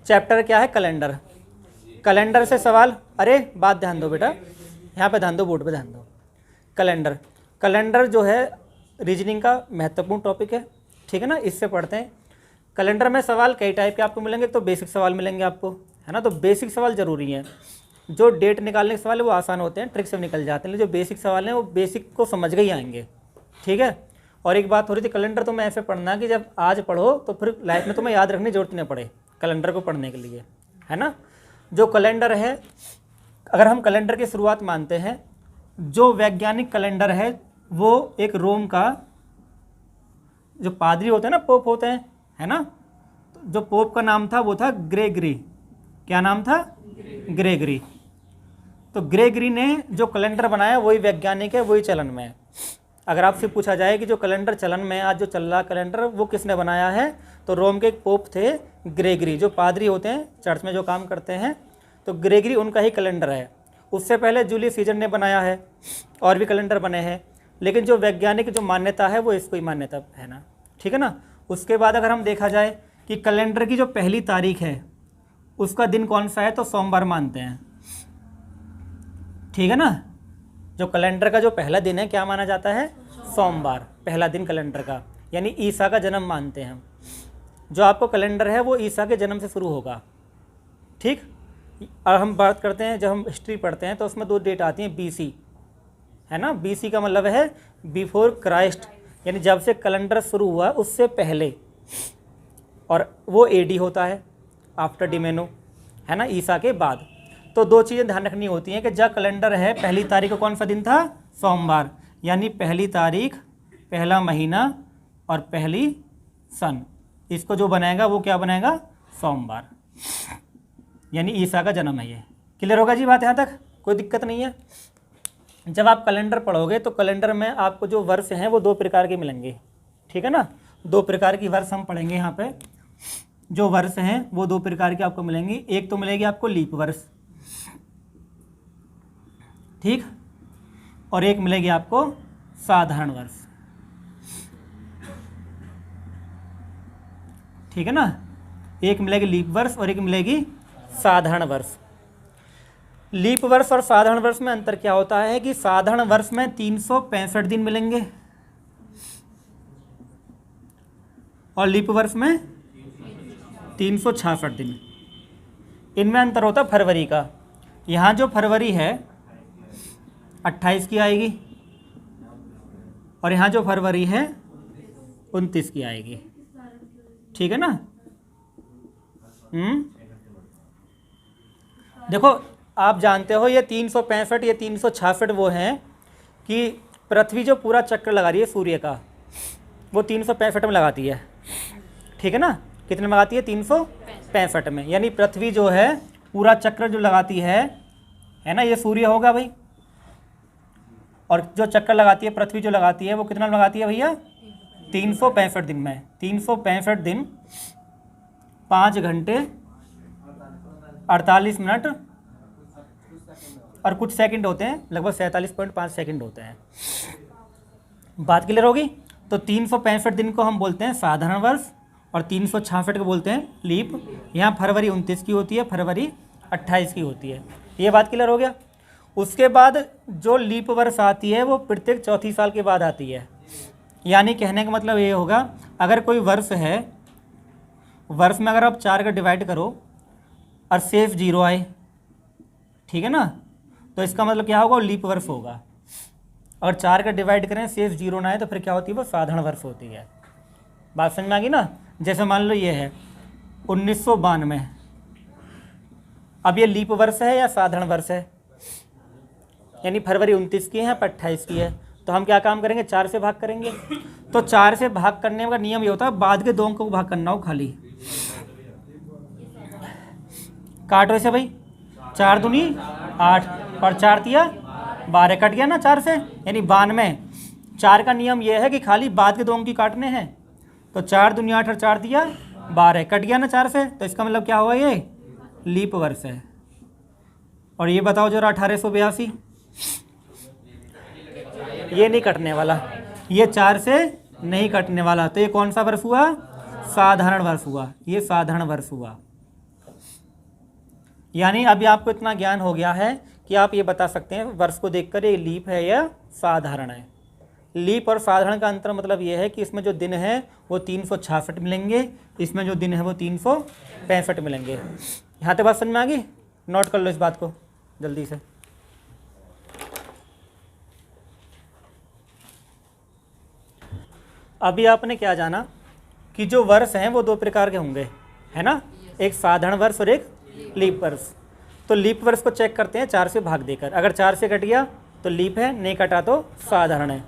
Chapter क्या है? Calendar. Calendar से सवाल, अरे बात ध्यान दो बेटा, यहाँ पे ध्यान दो, बोर्ड पे ध्यान दो। कैलेंडर, कैलेंडर जो है रीजनिंग का महत्वपूर्ण टॉपिक है, ठीक है ना, इससे पढ़ते हैं। कैलेंडर में सवाल कई टाइप के आपको मिलेंगे, तो बेसिक सवाल मिलेंगे आपको, है ना, तो बेसिक सवाल जरूरी हैं। जो डेट निकालने के सवाल है वो आसान होते हैं, ट्रिक से निकल जाते हैं, लेकिन जो बेसिक सवाल हैं वो बेसिक को समझ के ही आएंगे, ठीक है। और एक बात हो रही थी, कैलेंडर तुम्हें ऐसे पढ़ना कि जब आज पढ़ो तो फिर लाइफ में तुम्हें याद रखने की जरूरत नहीं पड़े कैलेंडर को पढ़ने के लिए, है ना। जो कैलेंडर है, अगर हम कैलेंडर की शुरुआत मानते हैं, जो वैज्ञानिक कैलेंडर है वो एक रोम का जो पादरी होते हैं ना, पोप होते हैं, है ना, जो पोप का नाम था वो था ग्रेगरी। क्या नाम था? ग्रेगरी। तो ग्रेगरी ने जो कैलेंडर बनाया वही वैज्ञानिक है, वही चलन में है। अगर आपसे पूछा जाए कि जो कैलेंडर चलन में आज जो चल रहा कैलेंडर वो किसने बनाया है, तो रोम के एक पोप थे ग्रेगरी, जो पादरी होते हैं चर्च में जो काम करते हैं, तो ग्रेगरी उनका ही कैलेंडर है। उससे पहले जूलियस सीजर ने बनाया है, और भी कैलेंडर बने हैं, लेकिन जो वैज्ञानिक जो मान्यता है वो इसको ही मान्यता है ना, ठीक है ना। उसके बाद अगर हम देखा जाए कि कैलेंडर की जो पहली तारीख है उसका दिन कौन सा है, तो सोमवार मानते हैं, ठीक है ना। जो कैलेंडर का जो पहला दिन है क्या माना जाता है? सोमवार, पहला दिन कैलेंडर का, यानी ईसा का जन्म मानते हैं हम। जो आपको कैलेंडर है वो ईसा के जन्म से शुरू होगा, ठीक। और हम बात करते हैं, जब हम हिस्ट्री पढ़ते हैं तो उसमें 2 डेट आती हैं, बीसी, है ना। बीसी का मतलब है बिफोर क्राइस्ट, यानी जब से कैलेंडर शुरू हुआ उससे पहले, और वो एडी होता है, आफ्टर डिमेनो, है ना, ईसा के बाद। तो 2 चीज़ें ध्यान रखनी होती हैं कि जब कैलेंडर है पहली तारीख को कौन सा दिन था? सोमवार, यानी पहली तारीख, पहला महीना और पहली सन, इसको जो बनाएगा वो क्या बनाएगा? सोमवार, यानी ईसा का जन्म है ये। क्लियर होगा जी बात यहाँ तक? कोई दिक्कत नहीं है। जब आप कैलेंडर पढ़ोगे तो कैलेंडर में आपको जो वर्ष हैं वो 2 प्रकार के मिलेंगे, ठीक है ना। 2 प्रकार की वर्ष हम पढ़ेंगे यहाँ पे। जो वर्ष हैं वो 2 प्रकार के आपको मिलेंगे। एक तो मिलेगी आपको लीप वर्ष, ठीक, और एक मिलेगी आपको साधारण वर्ष, ठीक है ना। एक मिलेगी लीप वर्ष और एक मिलेगी साधारण वर्ष। लीप वर्ष और साधारण वर्ष में अंतर क्या होता है कि साधारण वर्ष में 365 दिन मिलेंगे और लीप वर्ष में 366 दिन। इनमें अंतर होता है फरवरी का। यहाँ जो फरवरी है 28 की आएगी और यहाँ जो फरवरी है 29 की आएगी, ठीक है ना। देखो आप जानते हो ये 365 ये 366 वो हैं कि पृथ्वी जो पूरा चक्कर लगा रही है सूर्य का वो 365 में लगाती है, ठीक है ना। कितने में लगाती है? 365 में, यानी पृथ्वी जो है पूरा चक्कर जो लगाती है ना, ये सूर्य होगा भाई, और जो चक्कर लगाती है पृथ्वी जो लगाती है वो कितना लगाती है भैया? 365 दिन में। 365 दिन 5 घंटे 48 मिनट और कुछ सेकंड होते हैं, लगभग 47.5 सेकंड होते हैं। बात क्लियर होगी? तो 365 दिन को हम बोलते हैं साधारण वर्ष और 366 को बोलते हैं लीप। यहाँ फरवरी 29 की होती है, फरवरी 28 की होती है। ये बात क्लियर हो गया। उसके बाद जो लीप वर्ष आती है वो प्रत्येक 34 साल के बाद आती है। यानी कहने का मतलब ये होगा, अगर कोई वर्ष है, वर्ष में अगर आप 4 का डिवाइड करो और शेष 0 आए, ठीक है ना, तो इसका मतलब क्या होगा? लीप वर्ष होगा। और 4 का डिवाइड करें शेष 0 ना आए तो फिर क्या होती है? वो साधारण वर्ष होती है। बात समझ में आ गई ना। जैसे मान लो ये है 1992, अब ये लीप वर्ष है या साधारण वर्ष है? यानी फरवरी 29 की है या 28 की है, तो हम क्या काम करेंगे? 4 से भाग करेंगे। तो 4 से भाग करने का नियम ये होता है बाद के 2 अंक को भाग करना हो खाली। काटो इसे भाई, 4 दूनी 8 और 4 तिया 12, कट गया ना 4 से, यानी 92। 4 का नियम यह है कि खाली बाद के 2 अंक ही काटने हैं, तो 4 दूनी 8 और 4 तिया 12, कट गया ना 4 से, तो इसका मतलब क्या हुआ? ये लीप वर्ष है। और ये बताओ जरा 1882, ये नहीं कटने वाला, ये 4 से नहीं कटने वाला, तो ये कौन सा वर्ष हुआ? साधारण वर्ष हुआ। ये साधारण वर्ष हुआ। यानी अभी आपको इतना ज्ञान हो गया है कि आप ये बता सकते हैं वर्ष को देखकर ये लीप है या साधारण है। लीप और साधारण का अंतर मतलब ये है कि इसमें जो दिन है वो 366 मिलेंगे, इसमें जो दिन है वो 365 मिलेंगे। यहाँ तक बात समझ में आ गई? नोट कर लो इस बात को जल्दी से। अभी आपने क्या जाना कि जो वर्ष हैं वो दो प्रकार के होंगे, है ना, एक साधारण वर्ष और एक लीप वर्ष। तो लीप वर्ष को चेक करते हैं 4 से भाग देकर, अगर 4 से कट गया तो लीप है, नहीं कटा तो साधारण है।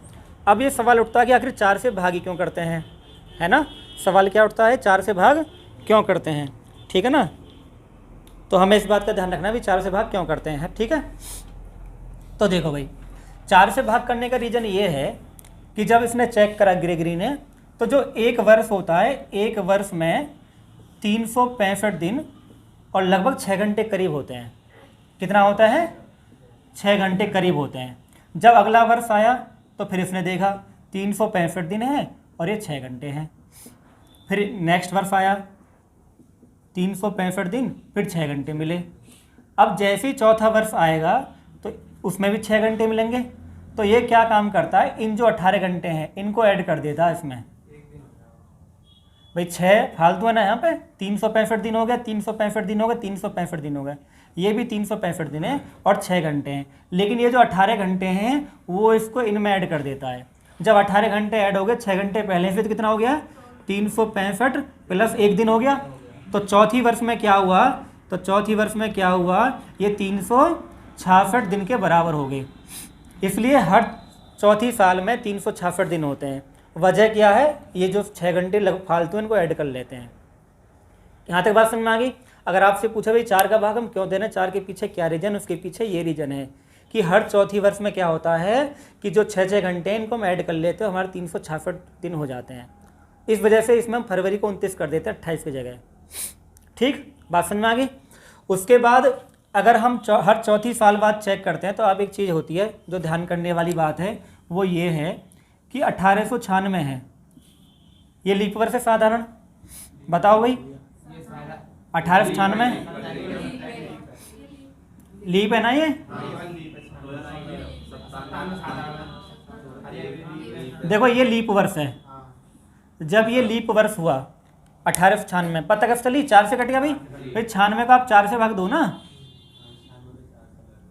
अब ये सवाल उठता है कि आखिर 4 से भाग ही क्यों करते हैं, है ना, सवाल क्या उठता है 4 से भाग क्यों करते हैं, ठीक है ना। तो हमें इस बात का ध्यान रखना भी 4 से भाग क्यों करते हैं, ठीक है। तो देखो भाई 4 से भाग करने का रीज़न ये है कि जब इसने चेक करा ग्रेगरी ने, तो जो एक वर्ष होता है, एक वर्ष में 365 दिन और लगभग 6 घंटे करीब होते हैं। कितना होता है? 6 घंटे करीब होते हैं। जब अगला वर्ष आया तो फिर इसने देखा 365 दिन है और ये 6 घंटे हैं। फिर नेक्स्ट वर्ष आया 365 दिन, फिर 6 घंटे मिले। अब जैसे ही चौथा वर्ष आएगा तो उसमें भी 6 घंटे मिलेंगे। तो ये क्या काम करता है, इन जो 18 घंटे हैं इनको ऐड कर देता है इसमें। भाई 6 फालतू है ना, यहाँ पे 365 दिन हो गया, 365 दिन हो गए, 365 दिन हो गए, ये भी 365 दिन है और 6 घंटे हैं। लेकिन ये जो 18 घंटे हैं वो इसको इनमें ऐड कर देता है। जब 18 घंटे ऐड हो गए 6 घंटे पहले से, तो कितना हो गया 365 प्लस 1 दिन हो गया। तो चौथी वर्ष में क्या हुआ, तो चौथी वर्ष में क्या हुआ, ये 366 दिन के बराबर हो गए। इसलिए हर चौथी साल में 366 दिन होते हैं। वजह क्या है, ये जो 6 घंटे लग फालतू इनको ऐड कर लेते हैं। यहाँ तक बात समझ में आ गई। अगर आपसे पूछा भाई 4 का भाग हम क्यों दे रहे हैं, 4 के पीछे क्या रीजन, उसके पीछे ये रीजन है कि हर चौथी वर्ष में क्या होता है कि जो 6 घंटे हैं इनको हम ऐड कर लेते हैं, हमारे 366 दिन हो जाते हैं। इस वजह से इसमें हम फरवरी को 29 कर देते हैं 28 की जगह। ठीक, बात समझ में आ गई। उसके बाद अगर हम हर चौथी साल बाद चेक करते हैं तो अब एक चीज़ होती है जो ध्यान करने वाली बात है, वो ये है कि 1896 है, ये लीप वर्ष है साधारण, बताओ भाई 1896 लीप है ना ये। देखो ये लीप वर्ष है। जब ये लीप वर्ष हुआ 1896, पता कैसे चली, 4 से कट गया भाई। 96 का आप 4 से भाग दो ना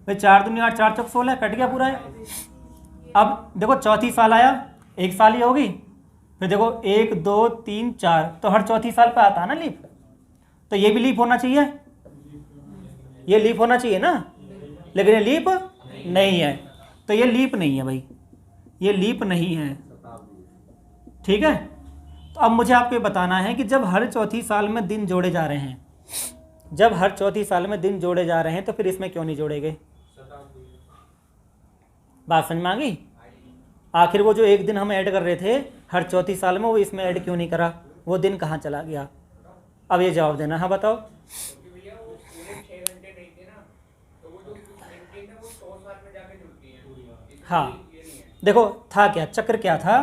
भाई, 4 दूनी 8, 4 चौक 16, कट गया पूरा है। अब देखो चौथी साल आया, एक साल ही होगी, फिर देखो 1 2 3 4, तो हर चौथी साल पे आता है ना लीप। तो ये भी लीप होना चाहिए, ये लीप होना चाहिए ना, लेकिन ये लीप नहीं है। तो ये लीप नहीं है भाई, ये लीप नहीं है, ठीक है। तो अब मुझे आपको बताना है कि जब हर चौथी साल में दिन जोड़े जा रहे हैं, जब हर चौथी साल में दिन जोड़े जा रहे हैं तो फिर इसमें क्यों नहीं जोड़ेंगे। बात समझ में आ गई। आखिर वो जो एक दिन हम ऐड कर रहे थे हर चौथी साल में, वो इसमें ऐड क्यों नहीं करा, वो दिन कहाँ चला गया। अब ये जवाब देना, हाँ बताओ। हाँ देखो था क्या चक्र, क्या था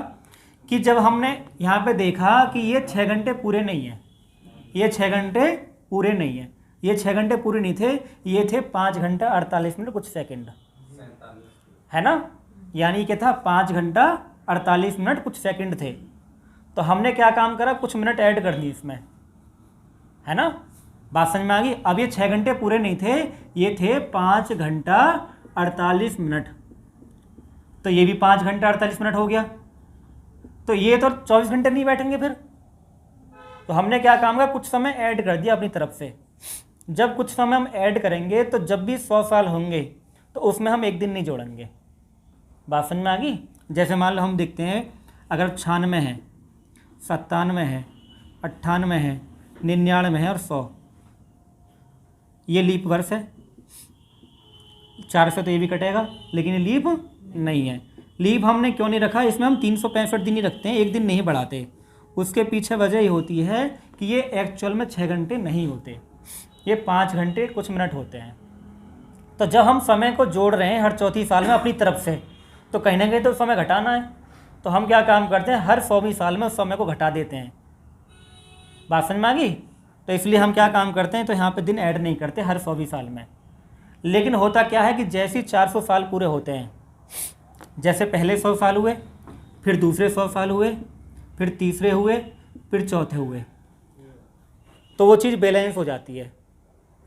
कि जब हमने यहाँ पे देखा कि ये 6 घंटे पूरे नहीं है, ये 6 घंटे पूरे नहीं है, ये 6 घंटे पूरे नहीं थे, ये थे 5 घंटा 48 मिनट कुछ सेकंड, है ना। यानी क्या था, 5 घंटा 48 मिनट कुछ सेकंड थे। तो हमने क्या काम करा, कुछ मिनट ऐड कर दी इसमें, है ना। बात समझ में आ गई। अब ये 6 घंटे पूरे नहीं थे, ये थे 5 घंटा 48 मिनट, तो ये भी 5 घंटा 48 मिनट हो गया। तो ये तो 24 घंटे नहीं बैठेंगे फिर। तो हमने क्या काम किया, कुछ समय ऐड कर दिया अपनी तरफ से। जब कुछ समय हम ऐड करेंगे तो जब भी 100 साल होंगे तो उसमें हम एक दिन नहीं जोड़ेंगे। बात समझ में आ गई। जैसे मान लो हम देखते हैं, अगर 96 है, 97 है, 98 है, 99 है और 100, ये लीप वर्ष है। 4 से तो ये भी कटेगा, लेकिन ये लीप नहीं है। लीप हमने क्यों नहीं रखा, इसमें हम 365 दिन ही रखते हैं, एक दिन नहीं बढ़ाते। उसके पीछे वजह ये होती है कि ये एक्चुअल में 6 घंटे नहीं होते, ये 5 घंटे कुछ मिनट होते हैं। तो जब हम समय को जोड़ रहे हैं हर चौथी साल में अपनी तरफ से, तो कहीं ना कहीं तो समय घटाना है। तो हम क्या काम करते हैं, हर 100वीं साल में उस समय को घटा देते हैं। बात समझ में आ गई। तो इसलिए हम क्या काम करते हैं, तो यहाँ पे दिन ऐड नहीं करते हर 120 साल में। लेकिन होता क्या है कि जैसे ही 400 साल पूरे होते हैं, जैसे पहले 100 साल हुए, फिर दूसरे 100 साल हुए, फिर तीसरे हुए, फिर चौथे हुए, तो वो चीज़ बैलेंस हो जाती है।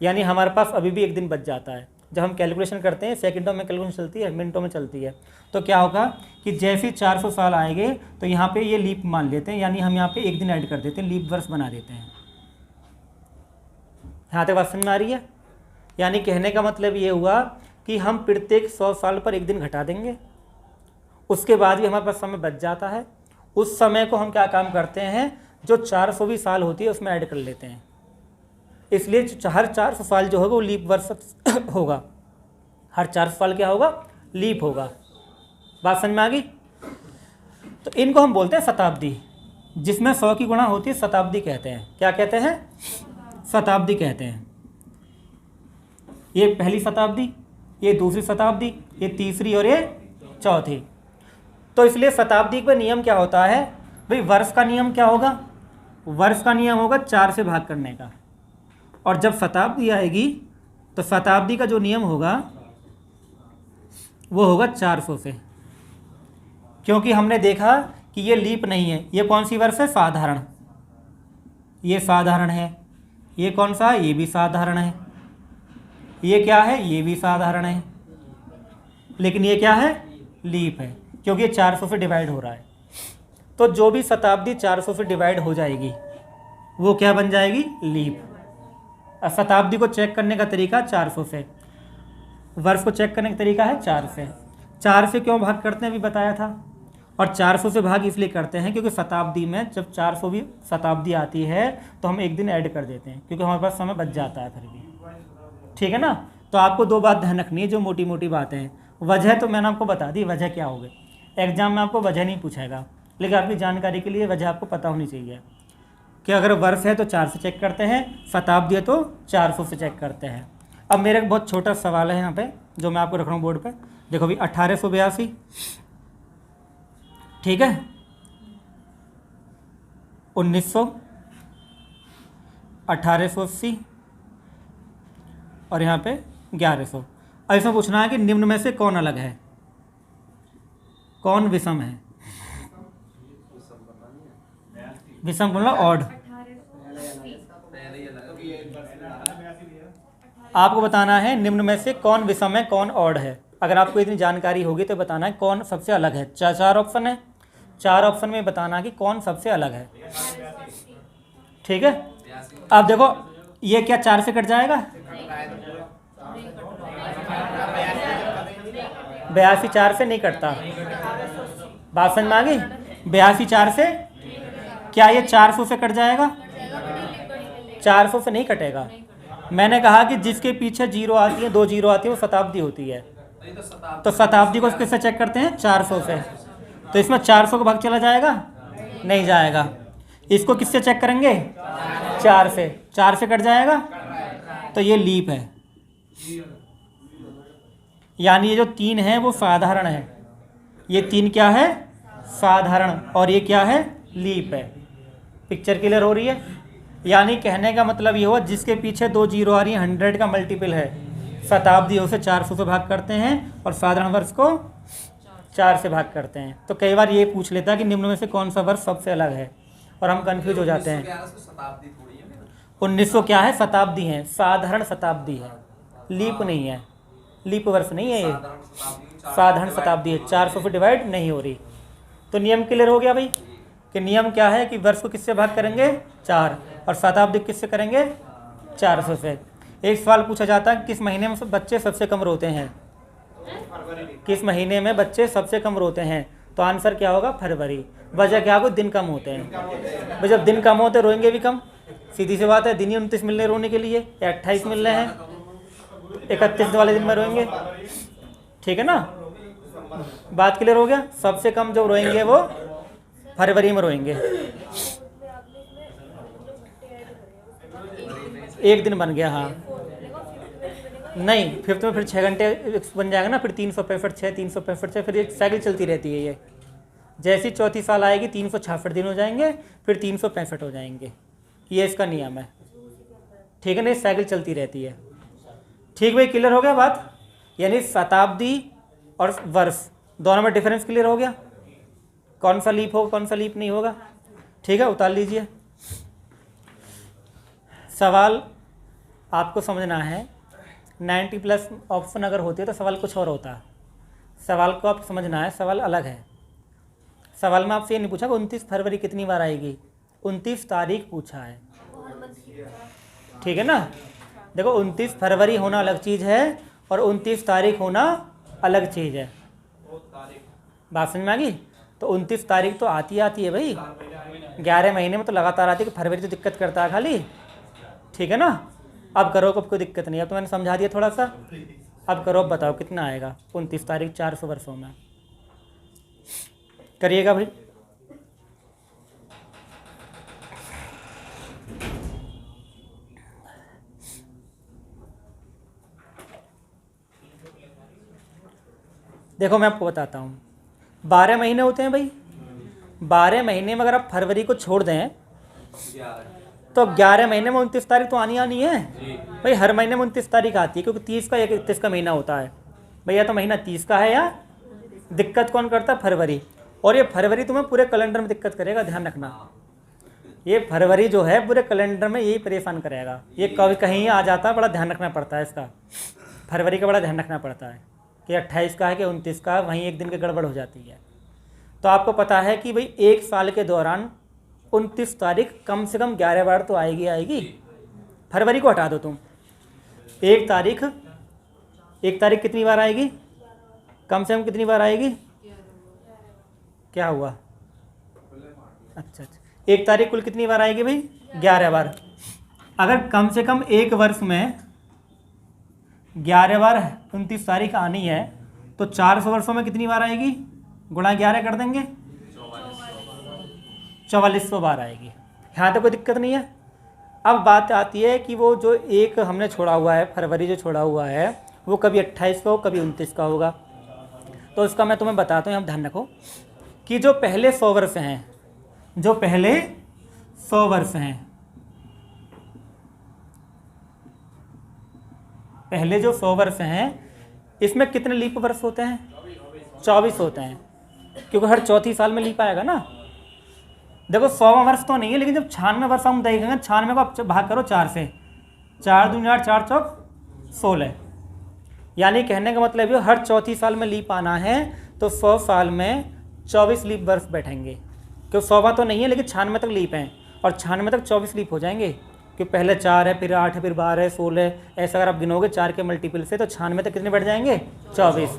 यानी हमारे पास अभी भी एक दिन बच जाता है। जब हम कैलकुलेशन करते हैं, सेकंडों में कैलकुलेशन चलती है, मिनटों में चलती है, तो क्या होगा कि जैसे ही 400 साल आएंगे तो यहाँ पे ये लीप मान लेते हैं, यानी हम यहाँ पे एक दिन ऐड कर देते हैं, लीप वर्ष बना देते हैं। यहाँ तक बात समझ में आ रही है? यानी कहने का मतलब ये हुआ कि हम प्रत्येक 100 साल पर एक दिन घटा देंगे, उसके बाद भी हमारे पास समय बच जाता है। उस समय को हम क्या काम करते हैं, जो 400वीं साल होती है उसमें ऐड कर लेते हैं। इसलिए हर 400 साल जो होगा वो लीप वर्ष होगा। हर 400 साल क्या होगा, लीप होगा। बात समझ में आ गई? तो इनको हम बोलते हैं शताब्दी। जिसमें 100 की गुणा होती है शताब्दी कहते हैं। क्या कहते हैं? शताब्दी कहते हैं। ये पहली शताब्दी, ये दूसरी शताब्दी, ये तीसरी और ये चौथी। तो इसलिए शताब्दी का नियम क्या होता है भाई, वर्ष का नियम क्या होगा, वर्ष का नियम होगा 4 से भाग करने का। और जब शताब्दी आएगी तो शताब्दी का जो नियम होगा वो होगा 400 से, क्योंकि हमने देखा कि ये लीप नहीं है। ये कौन सी वर्ष है? साधारण। ये साधारण है। ये कौन सा है? ये भी साधारण है। ये क्या है? ये भी साधारण है। लेकिन ये क्या है? लीप है, क्योंकि ये 400 से डिवाइड हो रहा है। तो जो भी शताब्दी 400 से डिवाइड हो जाएगी वो क्या बन जाएगी? लीप। शताब्दी को चेक करने का तरीका 400 से, वर्ष को चेक करने का तरीका है 4 से। 4 से क्यों भाग करते हैं अभी बताया था। और 400 से भाग इसलिए करते हैं क्योंकि शताब्दी में जब 400वीं शताब्दी आती है तो हम एक दिन ऐड कर देते हैं, क्योंकि हमारे पास समय बच जाता है फिर भी। ठीक है ना? तो आपको 2 बात ध्यान रखनी है जो मोटी मोटी बातें हैं। वजह तो मैंने आपको बता दी, वजह क्या होगी। एग्जाम में आपको वजह नहीं पूछेगा, लेकिन आपकी जानकारी के लिए वजह आपको पता होनी चाहिए कि अगर वर्ष है तो 4 से चेक करते हैं, शताब्दी है तो 400 से चेक करते हैं। अब मेरा एक बहुत छोटा सवाल है यहाँ पे जो मैं आपको रख रहा हूँ बोर्ड पे। देखो भी 1882, ठीक है, 1900, 1880 और यहाँ पे 1100। ऐसा पूछना है कि निम्न में से कौन अलग है, कौन विषम है। विषम बोलना ऑड। आपको बताना है निम्न में से कौन विषम है कौन ऑड है। अगर आपको इतनी जानकारी होगी तो बताना है कौन सबसे अलग है। 4 ऑप्शन है, 4 ऑप्शन में बताना कि कौन सबसे अलग है। ठीक है? अब देखो ये क्या 4 से कट जाएगा? 82 4 से नहीं कटता। बात समझ में आ गई? 82 4 से, क्या ये 400 से कट जाएगा? 400 से नहीं कटेगा। मैंने कहा कि जिसके पीछे 0 आती है, 2 0 आती है, वो शताब्दी होती है। तो शताब्दी को किससे चेक करते हैं? 400 से। तो इसमें 400 का भाग चला जाएगा? नहीं जाएगा। इसको किससे चेक करेंगे? 4 से। 4 से कट जाएगा तो ये लीप है। यानी ये जो 3 है वो साधारण है, ये 3 क्या है? साधारण, और ये क्या है? लीप है। पिक्चर क्लियर हो रही है? यानी कहने का मतलब ये हुआ जिसके पीछे 2 0 आ रही है, 100 का मल्टीपल है, शताब्दी उसे 400 से भाग करते हैं और साधारण वर्ष को 4 से भाग करते हैं। तो कई बार ये पूछ लेता है कि निम्न में से कौन सा वर्ष सबसे अलग है, और हम कंफ्यूज हो जाते हैं। 1900 क्या है? शताब्दी है, साधारण शताब्दी है, लीप नहीं है, लीप वर्ष नहीं है, ये साधारण शताब्दी है, 400 से डिवाइड नहीं हो रही। तो नियम क्लियर हो गया भाई कि नियम क्या है कि वर्ष को किससे भाग करेंगे? 4, और शताब्दी किससे करेंगे? 400 से। एक सवाल पूछा जाता है किस महीने में बच्चे सबसे कम रोते हैं? किस महीने में बच्चे सबसे कम रोते हैं? तो आंसर क्या होगा? फरवरी। वजह क्या होगा? दिन कम होते हैं। भाई जब दिन कम होते रोएंगे भी कम, सीधी सी बात है। दिन ही 29 मिल रहे रोने के लिए, या 28 मिल रहे हैं, 31 वाले दिन में रोएंगे। ठीक है ना? बात क्लियर हो गया? सबसे कम जो रोएंगे वो फरवरी में रोएंगे। एक दिन बन गया, हाँ नहीं, फिफ्थ में फिर 6 घंटे बन जाएगा ना, फिर 365 6 365 6, फिर एक साइकिल चलती रहती है। ये जैसी चौथी साल आएगी 366 दिन हो जाएंगे, फिर 365 हो जाएंगे। ये इसका नियम है। ठीक है ना, ये साइकिल चलती रहती है। ठीक भाई, क्लियर हो गया बात? यानी शताब्दी और वर्ष दोनों में डिफरेंस क्लियर हो गया, कौन सा लीप होगा कौन सा लीप नहीं होगा। ठीक है, उतार लीजिए। सवाल आपको समझना है, 90+ ऑप्शन अगर होते तो सवाल कुछ और होता। सवाल को आप समझना है, सवाल अलग है। सवाल में आपसे ये नहीं पूछा कि 29 फरवरी कितनी बार आएगी, 29 तारीख पूछा है। ठीक है ना, देखो 29 फरवरी होना अलग चीज़ है और 29 तारीख होना अलग चीज़ है। बात समझ में आ गई? तो 29 तारीख तो आती है भाई, 11 महीने में तो लगातार आती है, कि फरवरी तो दिक्कत करता है खाली। ठीक है ना, अब करो, अब कोई दिक्कत नहीं। अब तो मैंने समझा दिया थोड़ा सा, अब करो, अब बताओ कितना आएगा 29 तारीख 400 वर्षों में। करिएगा भाई। देखो मैं आपको बताता हूँ, 12 महीने होते हैं भाई। 12 महीने में अगर आप फरवरी को छोड़ दें तो 11 महीने में 29 तारीख तो आनी है भाई। हर महीने में 29 तारीख आती है, क्योंकि 30 का या 31 का महीना होता है भैया। तो महीना 30 का है, या दिक्कत कौन करता है? फरवरी। और ये फरवरी तुम्हें पूरे कैलेंडर में दिक्कत करेगा, ध्यान रखना। ये फरवरी जो है पूरे कैलेंडर में यही परेशान करेगा। ये कभी कहीं आ जाता है, बड़ा ध्यान रखना पड़ता है इसका। फरवरी का बड़ा ध्यान रखना पड़ता है कि 28 का है कि 29 का, वहीं एक दिन की गड़बड़ हो जाती है। तो आपको पता है कि भाई एक साल के दौरान 29 तारीख कम से कम 11 बार तो आएगी। फरवरी को हटा दो तुम, एक तारीख कितनी बार आएगी? कम से कम कितनी बार आएगी? क्या हुआ? अच्छा, एक तारीख कुल कितनी बार आएगी भाई? 11 बार। अगर कम से कम एक वर्ष में 11 बार 29 तारीख आनी है तो 400 वर्षों में कितनी बार आएगी? गुणा 11 कर देंगे, 4400 बार आएगी। यहाँ तो कोई दिक्कत नहीं है। अब बात आती है कि वो जो एक हमने छोड़ा हुआ है, फरवरी जो छोड़ा हुआ है, वो कभी 28 का हो कभी 29 का होगा। तो इसका मैं तुम्हें बताता हूँ, यहाँ ध्यान रखो कि जो पहले 100 वर्ष हैं, जो पहले 100 वर्ष हैं, पहले जो 100 वर्ष हैं, इसमें कितने लीप वर्ष होते हैं? 24 होते हैं, क्योंकि हर चौथी साल में लीप आएगा ना। देखो 100वां वर्ष तो नहीं है, लेकिन जब 96 वर्ष हम देखेंगे, 96 को आप भाग करो 4 से, 4 दूनी 8, 4 चौक 16। यानी कहने का मतलब है हर चौथी साल में लीप आना है, तो 100 साल में 24 लीप वर्ष बैठेंगे। क्योंकि 100वां तो नहीं है, लेकिन 96 तक लीप हैं, और 96 तक 24 लीप हो जाएंगे। क्योंकि पहले 4 है, फिर 8 है, फिर 12 है, 16 है, ऐसा अगर आप गिनोगे 4 के मल्टीपल से, तो 96 तक कितने बैठ जाएंगे? 24।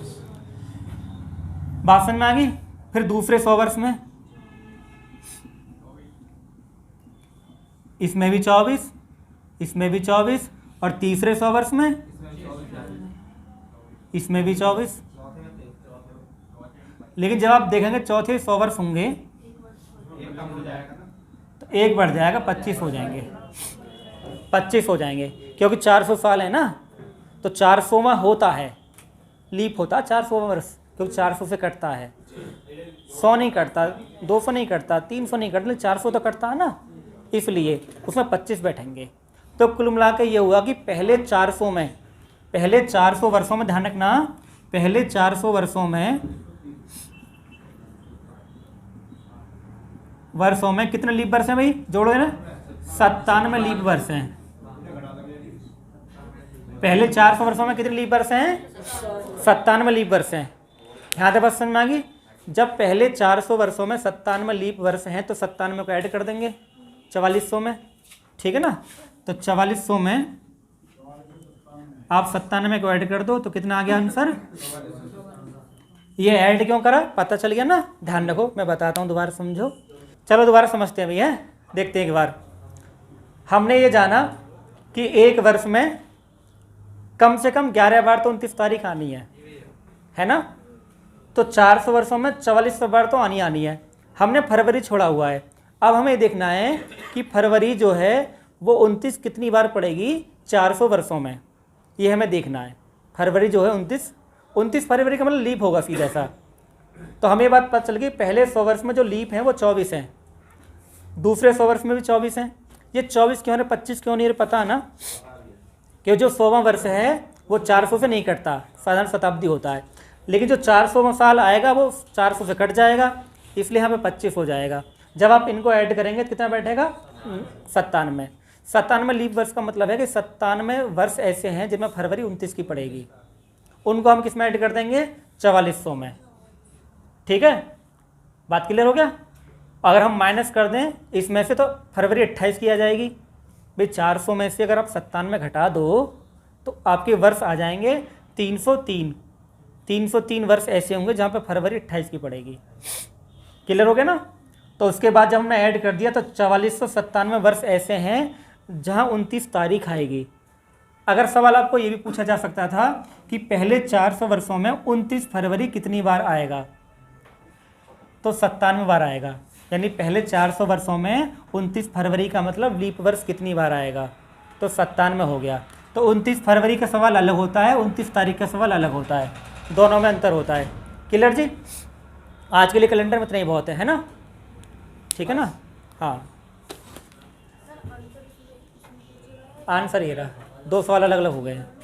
बात समझ में आ गई? फिर दूसरे 100 वर्ष में इसमें भी 24, इसमें भी 24, और तीसरे 100 वर्ष में इसमें भी 24। लेकिन जब आप देखेंगे चौथे 100 वर्ष होंगे तो एक बढ़ जाएगा, 25 हो जाएंगे, 25 हो जाएंगे। क्योंकि 400 साल है ना, तो 400वां होता है, लीप होता है 400वां वर्ष, क्योंकि 400 से कटता है। 100 नहीं कटता, 200 नहीं कटता, 300 नहीं कटता, 400 तो कटता है ना, इसलिए उसमें 25 बैठेंगे। तो कुल मिला के ये हुआ कि पहले 400 में, पहले 400 वर्षों में, ध्यान रखना, पहले 400 वर्षों में कितने लीप वर्ष हैं भाई? जोड़ो ना, 97 लीप वर्ष हैं। पहले 400 वर्षों में कितने लीप वर्ष हैं? 97 लीप वर्ष हैं। यहाँ तक बात समझ में आ गई? जब पहले 400 वर्षों में 97 लीप वर्ष हैं, तो 97 को ऐड कर देंगे 4400 में। ठीक है ना, तो 4400 में आप 97 को ऐड कर दो, तो कितना आ गया आंसर? ये ऐड क्यों करा, पता चल गया ना? ध्यान रखो, मैं बताता हूँ, दोबारा समझो। चलो दोबारा समझते हैं भैया, देखते हैं एक बार। हमने ये जाना कि एक वर्ष में कम से कम 11 बार तो 29 तारीख आनी है ना? तो 400 वर्षों में 4400 बार तो आनी है। हमने फरवरी छोड़ा हुआ है। अब हमें देखना है कि फरवरी जो है वो 29 कितनी बार पड़ेगी 400 वर्षों में, ये हमें देखना है। फरवरी जो है 29 फरवरी का मतलब लीप होगा सीधा सा। तो हमें ये बात पता चल गई, पहले 100 वर्ष में जो लीप हैं वो 24 हैं, दूसरे 100 वर्ष में भी 24 हैं। ये 24 क्यों है 25 क्यों नहीं है पता है ना, कि जो 100वां वर्ष है वो 400 से नहीं कटता, साधारण शताब्दी होता है, लेकिन जो 400वां साल आएगा वो 400 से कट जाएगा, इसलिए यहाँ पे 25 हो जाएगा। जब आप इनको ऐड करेंगे तो कितना बैठेगा 97। 97 लीप वर्ष का मतलब है कि 97 वर्ष ऐसे हैं जिनमें फरवरी 29 की पड़ेगी, उनको हम किस में ऐड कर देंगे 4400 में। ठीक है, बात क्लियर हो गया। अगर हम माइनस कर दें इसमें से तो फरवरी 28 की आ जाएगी भाई, 400 में से अगर आप 97 घटा दो तो आपके वर्ष आ जाएंगे 303। 303 वर्ष ऐसे होंगे जहाँ पे फरवरी 28 की पड़ेगी। क्लियर हो गया ना। तो उसके बाद जब हमने ऐड कर दिया तो 4497 वर्ष ऐसे हैं जहाँ 29 तारीख आएगी। अगर सवाल आपको ये भी पूछा जा सकता था कि पहले 400 वर्षों में 29 फरवरी कितनी बार आएगा, तो 97 बार आएगा, यानी पहले 400 वर्षों में 29 फरवरी का मतलब लीप वर्ष कितनी बार आएगा, तो 97 हो गया। तो 29 फरवरी का सवाल अलग होता है, 29 तारीख का सवाल अलग होता है, दोनों में अंतर होता है। क्लियर जी। आज के लिए कैलेंडर में इतना ही बहुत है ना, ठीक है ना। हाँ, आंसर ये रहा, 2 सवाल अलग अलग हो गए हैं।